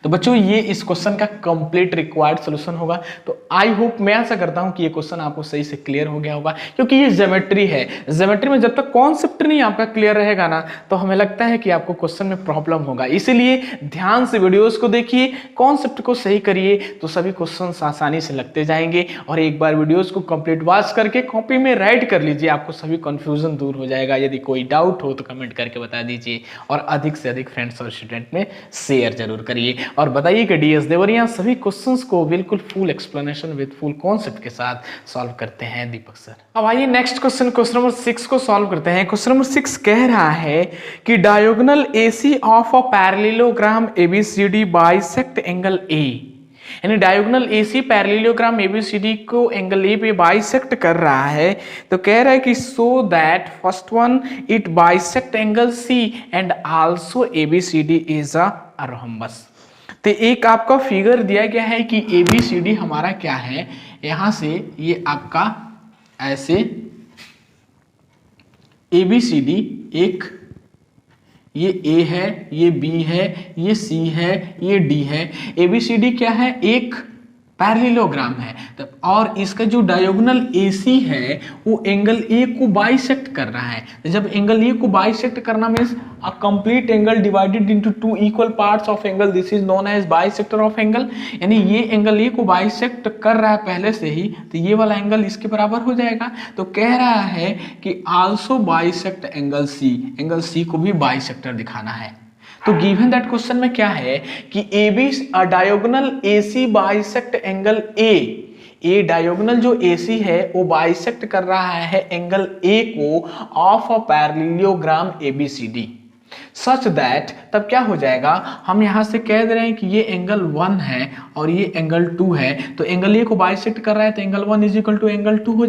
तो बच्चों ये इस क्वेश्चन का कंप्लीट रिक्वायर्ड सॉल्यूशन होगा। तो आई होप, मैं ऐसा करता हूं कि ये क्वेश्चन आपको सही से क्लियर हो गया होगा, क्योंकि ये ज्योमेट्री है। ज्योमेट्री में जब तक कॉन्सेप्ट नहीं आपका क्लियर रहेगा ना, तो हमें लगता है कि आपको क्वेश्चन में प्रॉब्लम होगा। इसीलिए ध्यान से वीडियोस को देखिए, कॉन्सेप्ट को सही करिए, तो सभी क्वेश्चन आसानी से लगते जाएंगे। और एक बार वीडियोज को कंप्लीट वॉच करके कॉपी में राइट कर लीजिए, आपको सभी कंफ्यूजन दूर हो जाएगा। यदि कोई डाउट हो तो कमेंट करके बता दीजिए, और अधिक से अधिक फ्रेंड्स और स्टूडेंट में शेयर जरूर करिए। और बताइए कि DS देवरिया सभी क्वेश्चंस को बिल्कुल full explanation with full concept के साथ सॉल्व करते हैं दीपक सर। अब आइए नेक्स्ट क्वेश्चन नंबर 6 को सॉल्व करते हैं। क्वेश्चन नंबर 6 कह रहा है कि diagonal AC of a parallelogram ABCD bisect angle A, यानी डायगोनल AC पैरेललोग्राम ABCD को एंगल A पे बाइसेक्ट कर रहा है। तो कह रहा है कि so that first one it bisect angle C and also ABCD is a rhombus. तो एक आपका फिगर दिया गया है कि ABCD हमारा क्या है, यहां से ये आपका ऐसे ABCD एक, ये A है, ये B है, ये C है, ये D है। ABCD क्या है, एक पैरेललोग्राम है। तब और इसका जो डायगोनल AC है वो एंगल A को बाइसेक्ट कर रहा है। जब एंगल A को बाइसेक्ट करना means a complete angle divided into two equal parts of angle, this is known as bisector of angle. यानी ये एंगल A को बाइसेक्ट कर रहा है पहले से ही, तो ये वाला एंगल इसके बराबर हो जाएगा। तो कह रहा है कि also bisect angle C, angle C को भी बाइसेक्टर दिखाना है। तो गिवन दैट क्वेश्चन में क्या है कि A B diagonal A C bisect angle A diagonal जो AC है वो बाइसेक्ट कर रहा है एंगल A को of a parallelogram ABCD such that, तब क्या हो जाएगा, हम यहां से कह दे रहे हैं कि ये एंगल 1 है और ये एंगल 2 है, तो एंगल A को बाइसेक्ट कर रहा है तो angle 1 is equal to angle 2 हो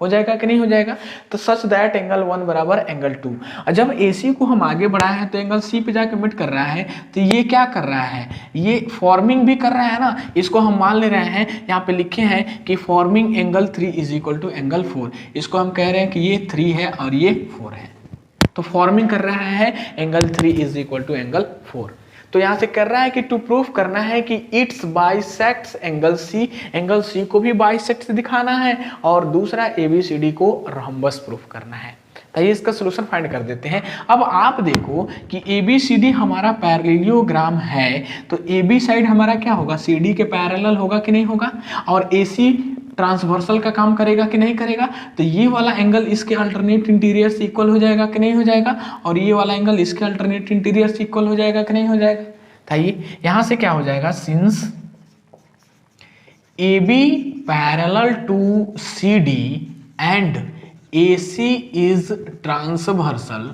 जाएगा कि नहीं हो जाएगा। तो सच दैट एंगल 1 बराबर एंगल 2। और जब AC को हम आगे बढ़ाए हैं तो एंगल C पे जाके मीट कर रहा है, तो ये क्या कर रहा है, ये फॉर्मिंग भी कर रहा है ना, इसको हम मान ले रहे हैं, यहाँ पे लिखे हैं कि forming angle 3 is equal to angle 4। इसको हम कह रहे हैं कि ये 3 है और ये 4 है, तो फॉर्मिंग कर रहा है angle 3 is equal to angle 4। तो यहां से कर रहा है कि टू प्रूफ करना है कि इट्स बाइसेक्ट्स एंगल सी को भी बाइसेक्ट दिखाना है और दूसरा ABCD को रहोम्बस प्रूफ करना है। तो ये इसका सॉल्यूशन फाइंड कर देते हैं। अब आप देखो कि ABCD हमारा पैरेललोग्राम है, तो AB साइड हमारा क्या होगा, CD के पैरेलल होगा कि नहीं होगा, और AC ट्रांसवर्सल का काम करेगा कि नहीं करेगा। तो ये वाला एंगल इसके अल्टरनेट इंटीरियर से इक्वल हो जाएगा कि नहीं हो जाएगा, और ये वाला एंगल इसके अल्टरनेट इंटीरियर से इक्वल हो जाएगा कि नहीं हो जाएगा। बताइए यहां से क्या हो जाएगा, since AB parallel to CD and AC is transversal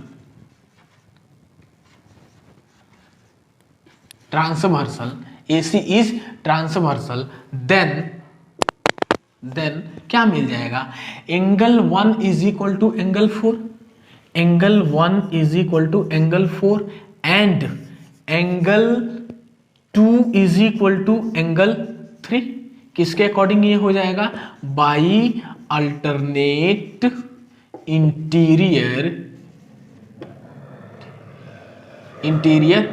AC is transversal, then क्या मिल जाएगा, angle 1 is equal to angle 4, angle 1 is equal to angle 4 and angle 2 is equal to angle 3। किसके अकॉर्डिंग ये हो जाएगा, बाई अल्टरनेट इंटीरियर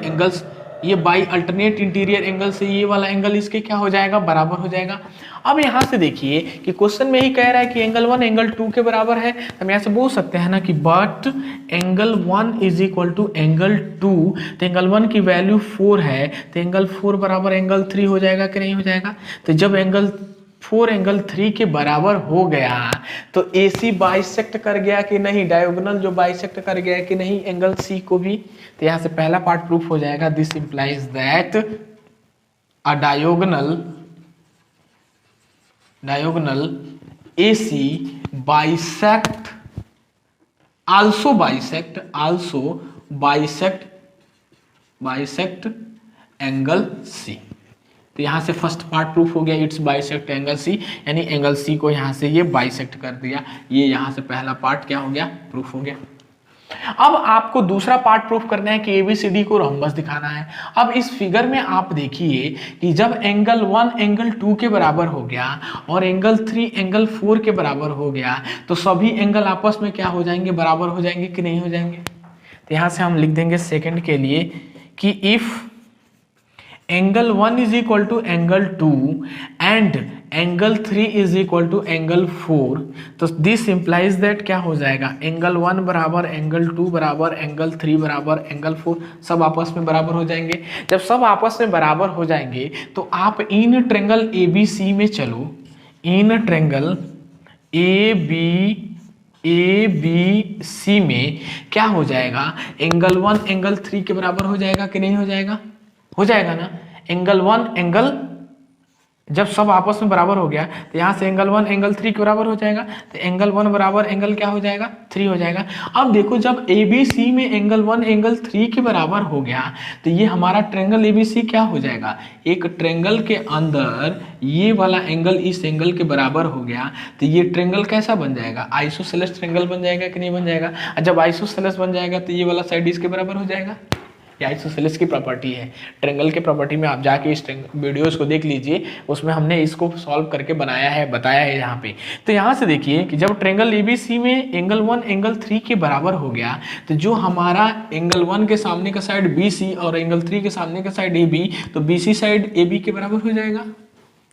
एंगल्स, ये बाई अल्टरनेट इंटीरियर एंगल से ये वाला एंगल इसके क्या हो जाएगा, बराबर हो जाएगा। अब यहां से देखिए कि क्वेश्चन में ही कह रहा है कि एंगल 1 एंगल 2 के बराबर है, हम यहां से बोल सकते हैं ना कि but angle 1 is equal to angle 2, तो एंगल 1 की वैल्यू 4 है, तो एंगल 4 बराबर एंगल 3 हो जाएगा कि नहीं हो जाएगा। तो जब एंगल 4 एंगल 3 के बराबर हो गया तो AC बाइसेक्ट कर गया कि नहीं, डायगोनल जो बाइसेक्ट कर गया कि नहीं एंगल C को भी। तो यहां से पहला पार्ट प्रूफ हो जाएगा, this implies that a diagonal AC bisect also bisect angle C। तो यहां से फर्स्ट पार्ट प्रूफ हो गया, इट्स बाइसेक्ट एंगल C, यानी एंगल C को यहां से ये बाइसेक्ट कर दिया, ये यहां से पहला पार्ट क्या हो गया, प्रूफ हो गया। अब आपको दूसरा पार्ट प्रूफ करना है कि ABCD को रोम्बस दिखाना है। अब इस फिगर में आप देखिए कि जब एंगल 1 एंगल 2 के बराबर हो गया और एंगल 3 एंगल 4 के बराबर हो गया, तो सभी एंगल आपस में क्या हो जाएंगे, बराबर हो जाएंगे कि नहीं हो जाएंगे। तो यहां से हम लिख देंगे सेकंड के लिए कि if angle 1 is equal to angle 2 and angle 3 is equal to angle 4, तो दिस इंप्लाइज दैट क्या हो जाएगा, एंगल 1 बराबर एंगल 2 बराबर एंगल 3 बराबर एंगल 4 सब आपस में बराबर हो जाएंगे। जब सब आपस में बराबर हो जाएंगे तो आप इन ट्रेंगल ABC में चलो, इन ट्रेंगल ABC में क्या हो जाएगा, एंगल 1 एंगल 3 के बराबर हो जाएगा कि नहीं हो जाएगा, हो जाएगा ना। एंगल 1 एंगल जब सब आपस में बराबर हो गया तो यहां से एंगल 1 एंगल 3 के बराबर हो जाएगा, तो एंगल 1 बराबर एंगल क्या हो जाएगा, 3 हो जाएगा। अब देखो जब ABC में एंगल 1 एंगल 3 के बराबर हो गया तो ये हमारा ट्रेंगल ABC क्या हो जाएगा, एक ट्रेंगल के अंदर ये वाला एंगल इस एंगल के बराबर हो गया, तो ये ट्रेंगल कैसा बन जाएगा, आइसोसेलेस ट्रेंगल बन जाएगा कि नहीं बन जाएगा। और जब आइसोसेलेस बन जाएगा तो ये वाला साइड इसके बराबर हो जाएगा। ये आइसोसेलेस की प्रॉपर्टी है, ट्रेंगल के प्रॉपर्टी में आप जाके इस वीडियोस को देख लीजिए, उसमें हमने इसको सॉल्व करके बनाया है, बताया है यहाँ पे। तो यहाँ से देखिए कि जब ट्रेंगल ABC में एंगल 1 एंगल 3 के बराबर हो गया तो जो हमारा एंगल 1 के सामने का साइड BC और एंगल 3 के सामने का साइड AB, तो BC साइड AB के बराबर हो जाएगा।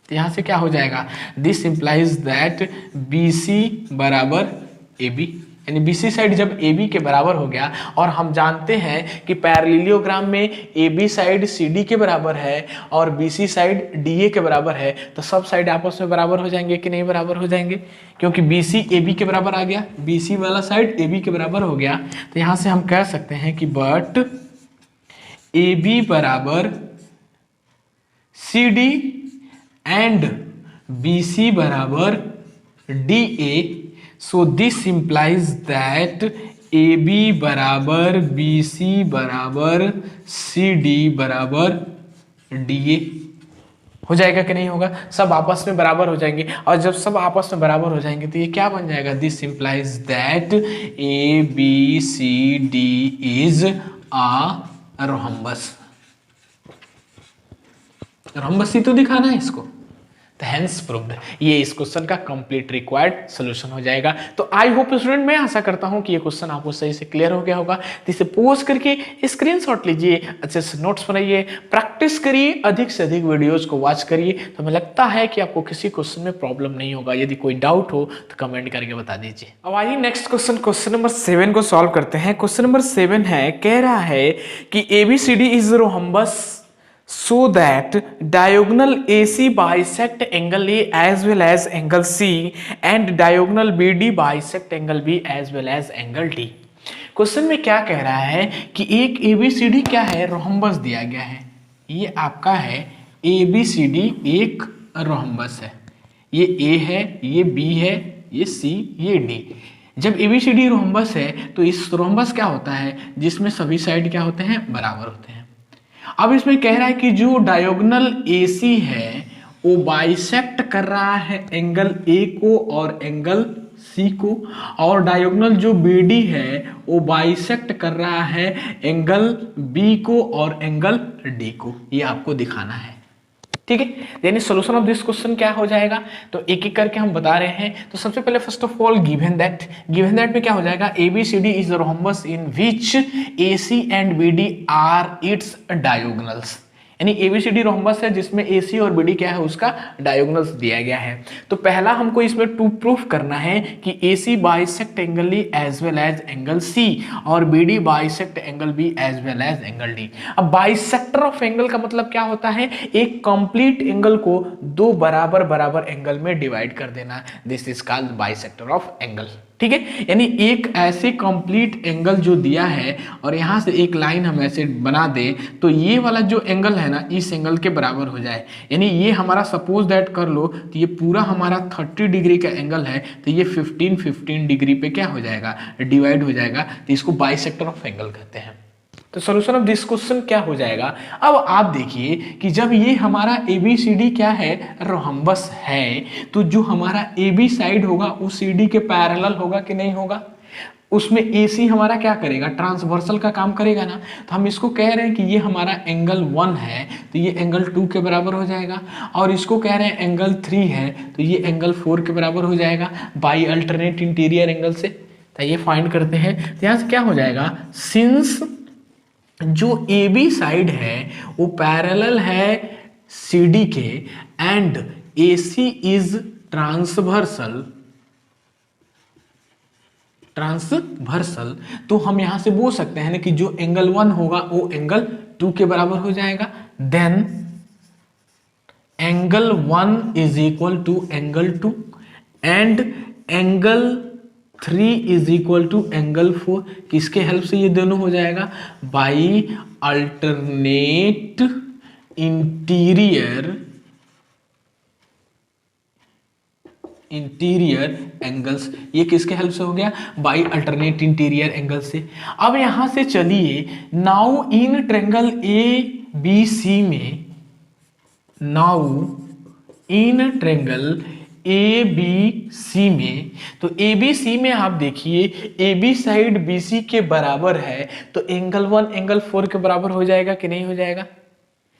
तो यहाँ से क्या हो जाएगा, दिस इंप्लाइज दैट BC बराबर AB, यानी BC साइड जब AB के बराबर हो गया, और हम जानते हैं कि पैरेललोग्राम में AB साइड CD के बराबर है और BC साइड DA के बराबर है, तो सब साइड आपस में बराबर हो जाएंगे कि नहीं बराबर हो जाएंगे, क्योंकि BC AB के बराबर आ गया, BC वाला साइड AB के बराबर हो गया। तो यहाँ से हम कह सकते हैं कि बट ए बी बराबर C D and B C बराबर D A. So this implies that A B बराबर बी सी बराबर सी डी बराबर डी ए। हो जाएगा कि नहीं होगा? सब आपस में बराबर हो जाएंगे, और जब सब आपस में बराबर हो जाएंगे तो ये क्या बन जाएगा? This implies that A B C D is a rhombus. Rhombus ही तो दिखाना है इसको, तो हेंस प्रूव्ड। ये इस क्वेश्चन का कंप्लीट रिक्वायर्ड सॉल्यूशन हो जाएगा। तो आई होप स्टूडेंट, मैं आशा करता हूं कि ये क्वेश्चन आपको सही से क्लियर हो गया होगा। तो इसे पोज करके स्क्रीनशॉट लीजिए, अच्छे से नोट्स बनाइए, प्रैक्टिस करिए, अधिक से अधिक वीडियोज को वॉच करिए। तो हमें लगता है कि आपको किसी क्वेश्चन में प्रॉब्लम नहीं होगा। यदि कोई डाउट हो तो कमेंट करके बता दीजिए। अब आइए नेक्स्ट क्वेश्चन नंबर 7 को सॉल्व करते हैं। क्वेश्चन नंबर 7 है, कह रहा है कि ABCD is rhombus so that diagonal AC bisect angle A as well as angle C and diagonal BD bisect angle B as well as angle D। Question में क्या कह रहा है कि एक ABCD क्या है? रोहम्बस दिया गया है। ये आपका है ABCD एक रोहम्बस है। ये A है, ये B है, ये C, ये D। जब ABCD रोहम्बस है तो इस रोहम्बस क्या होता है? जिसमें सभी साइड क्या होते हैं? बराबर होते हैं। अब इसमें कह रहा है कि जो डायगोनल AC है वो बाइसेक्ट कर रहा है एंगल A को और एंगल C को, और डायगोनल जो BD है वो बाइसेक्ट कर रहा है एंगल B को और एंगल D को। ये आपको दिखाना है, ठीक है। यानी सॉल्यूशन ऑफ दिस क्वेश्चन क्या हो जाएगा? तो एक एक करके हम बता रहे हैं। तो सबसे पहले first of all given that में क्या हो जाएगा? ABCD is rhombus in which AC and BD are its diagonals. यानी ABCD रोहम्बस है जिसमें AC और BD क्या है? उसका डायगोनल्स दिया गया है। तो पहला हमको इसमें टू प्रूफ करना है कि AC bisect angle E as well as angle C और BD bisect angle B as well as angle D। अब बाइसेक्टर ऑफ एंगल का मतलब क्या होता है? एक कंप्लीट एंगल को दो बराबर बराबर एंगल में डिवाइड कर देना। This is called bisector of angle, ठीक है। यानी एक ऐसे कंप्लीट एंगल जो दिया है और यहां से एक लाइन हम ऐसे बना दें तो ये वाला जो एंगल है ना इस एंगल के बराबर हो जाए। यानी ये हमारा सपोज दैट कर लो तो ये पूरा हमारा 30 डिग्री का एंगल है, तो ये 15 डिग्री पे क्या हो जाएगा? डिवाइड हो जाएगा। तो इसको बाइसेक्टर ऑफ एंगल कहते हैं। तो सॉल्यूशन ऑफ दिस क्वेश्चन क्या हो जाएगा? अब आप देखिए कि जब ये हमारा ABCD क्या है? रोहम्बस है, तो जो हमारा AB साइड होगा वो CD के पैरेलल होगा कि नहीं होगा? उसमें AC हमारा क्या करेगा? ट्रांसवर्सल का काम करेगा ना। तो हम इसको कह रहे हैं कि ये हमारा एंगल 1 है तो ये एंगल 2 के बराबर हो जाएगा, और इसको कह रहे हैं एंगल 3 है तो ये एंगल 4 के बराबर हो जाएगा बाई अल्टरनेट इंटीरियर एंगल से। तो ये फाइंड करते हैं। तो यहाँ से क्या हो जाएगा? सिंस जो AB साइड है वो पैरेलल है CD के एंड AC इज ट्रांसवर्सल, तो हम यहां से बोल सकते हैं ना कि जो एंगल 1 होगा वो एंगल 2 के बराबर हो जाएगा। Then angle 1 is equal to angle 2 and angle 3 is equal to angle 4। किसके हेल्प से ये दोनों हो जाएगा? By alternate interior angles. ये किसके हेल्प से हो गया? बाई अल्टरनेट इंटीरियर एंगल से। अब यहां से चलिए, नाउ इन ट्रायंगल ABC में, नाउ इन ट्रायंगल ABC में, तो ABC में आप देखिए AB साइड BC के बराबर है तो एंगल 1 एंगल 4 के बराबर हो जाएगा कि नहीं हो जाएगा?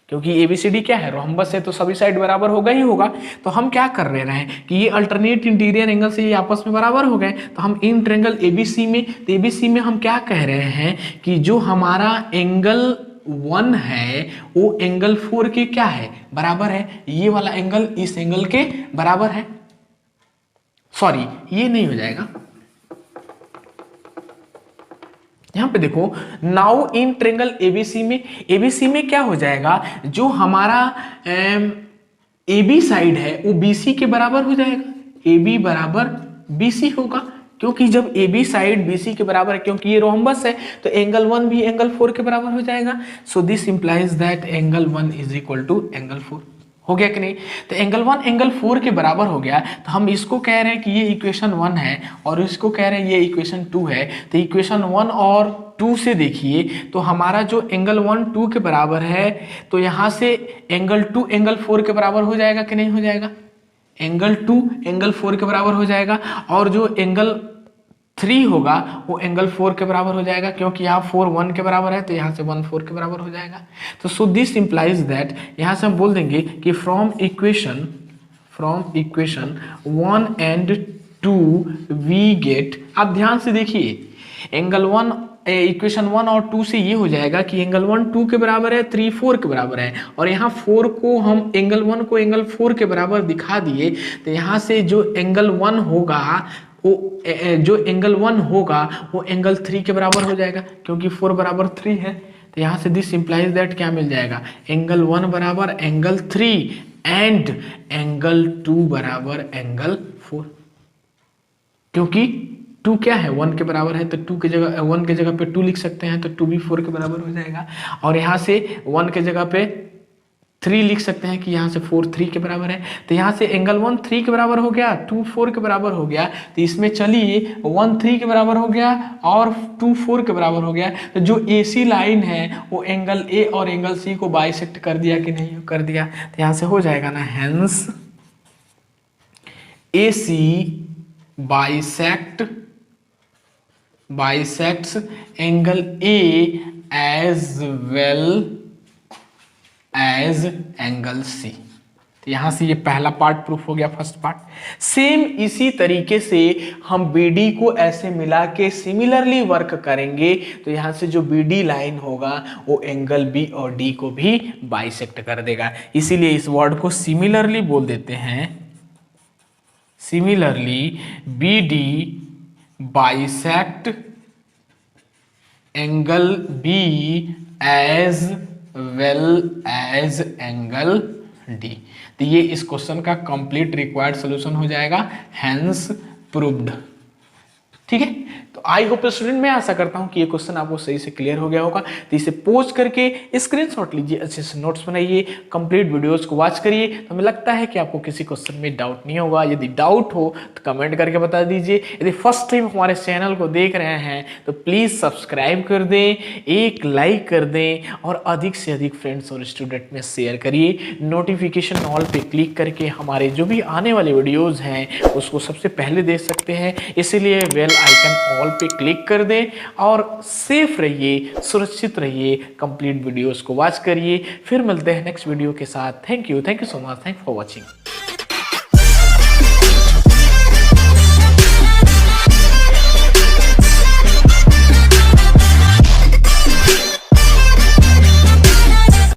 क्योंकि ABCD क्या है? रोहम्बस है तो सभी साइड बराबर होगा ही होगा। तो हम क्या कर रहे हैं कि ये अल्टरनेट इंटीरियर एंगल से ये आपस में बराबर हो गए। तो हम इन ट्रायंगल ABC में, तो ABC में हम क्या कह रहे हैं कि जो हमारा एंगल 1 है वो एंगल 4 के क्या है? बराबर है। ये वाला एंगल इस एंगल के बराबर है। सॉरी, ये नहीं हो जाएगा। यहां पे देखो, नाउ इन ट्रायंगल ABC में क्या हो जाएगा? जो हमारा AB साइड है वो BC के बराबर हो जाएगा। AB बराबर BC होगा। क्योंकि जब A B side B C के बराबर है, क्योंकि ये रोम्बस है, तो एंगल 1 भी एंगल 4 के बराबर हो जाएगा। So this implies that angle 1 is equal to angle 4। हो गया कि नहीं? तो एंगल 1 एंगल 4 के बराबर हो गया, तो हम इसको कह रहे हैं कि ये इक्वेशन 1 है और इसको कह रहे हैं ये इक्वेशन 2 है। तो इक्वेशन 1 और 2 से देखिए तो हमारा जो एंगल 1 2 के बराबर है, तो यहाँ से एंगल 2 एंगल 4 के बराबर हो जाएगा कि नहीं हो जाएगा? एंगल 2 एंगल 4 के बराबर हो जाएगा, और जो एंगल 3 होगा वो एंगल 4 के बराबर हो जाएगा, क्योंकि यहाँ 4 1 के बराबर है, तो यहाँ से 1 4 के बराबर हो जाएगा। तो सो दिस इंप्लाइज दैट, यहाँ से हम बोल देंगे कि from equation 1 and 2 we get, आप ध्यान से देखिए, एंगल 1 इक्वेशन 1 और 2 से ये हो जाएगा कि एंगल 1 2 के बराबर है, 3 4 के बराबर है, और यहाँ 4 को हम एंगल 1 को एंगल 4 के बराबर दिखा दिए, तो यहाँ से जो एंगल 1 होगा वो एंगल 3 के बराबर हो जाएगा, क्योंकि 4 बराबर 3 है। तो यहाँ से दिस इंप्लाइज दैट क्या मिल जाएगा? एंगल 1 बराबर एंगल 3 एंड एंगल 2 बराबर एंगल 4, क्योंकि 2 क्या है? 1 के बराबर है, तो 1 के जगह पे 2 लिख सकते हैं, तो 2 भी 4 के बराबर हो जाएगा। और यहाँ से 1 के जगह पे 3 लिख सकते हैं कि यहाँ से 4 3 के बराबर है, तो यहाँ से एंगल 1 3 के बराबर हो गया, 2 4 के बराबर हो गया, तो इसमें चलिए 1 3 के बराबर हो गया और 2 4 के बराबर हो गया। तो जो AC लाइन है वो एंगल A और एंगल C को बाइसेक्ट कर दिया कि नहीं कर दिया? तो यहाँ से हो जाएगा ना, hence AC bisects angle A as well as angle C। तो यहां से ये पहला पार्ट प्रूफ हो गया, फर्स्ट पार्ट। सेम इसी तरीके से हम BD को ऐसे मिला के सिमिलरली वर्क करेंगे, तो यहां से जो BD लाइन होगा वो एंगल B और D को भी बाइसेक्ट कर देगा। इसीलिए इस वर्ड को सिमिलरली बोल देते हैं, similarly BD bisect angle B as well as angle D। तो ये इस क्वेश्चन का कंप्लीट रिक्वायर्ड सॉल्यूशन हो जाएगा, हेंस प्रूव्ड। ठीक है, तो आई होप स्टूडेंट, मैं आशा करता हूं कि ये क्वेश्चन आपको सही से क्लियर हो गया होगा। तो इसे पोस्ट करके स्क्रीनशॉट लीजिए, अच्छे से नोट्स बनाइए, कंप्लीट वीडियोस को वॉच करिए। तो हमें लगता है कि आपको किसी क्वेश्चन में डाउट नहीं होगा। यदि डाउट हो तो कमेंट करके बता दीजिए। यदि फर्स्ट टाइम हमारे चैनल को देख रहे हैं तो प्लीज़ सब्सक्राइब कर दें, एक लाइक कर दें और अधिक से अधिक फ्रेंड्स और स्टूडेंट में शेयर करिए। नोटिफिकेशन ऑल पे क्लिक करके हमारे जो भी आने वाले वीडियोज़ हैं उसको सबसे पहले देख सकते हैं, इसीलिए बेल आइकन ऑल पे क्लिक कर दें और सेफ रहिए, सुरक्षित रहिए, कंप्लीट वीडियोस को वॉच करिए। फिर मिलते हैं नेक्स्ट वीडियो के साथ। Thank you so much, thank for watching.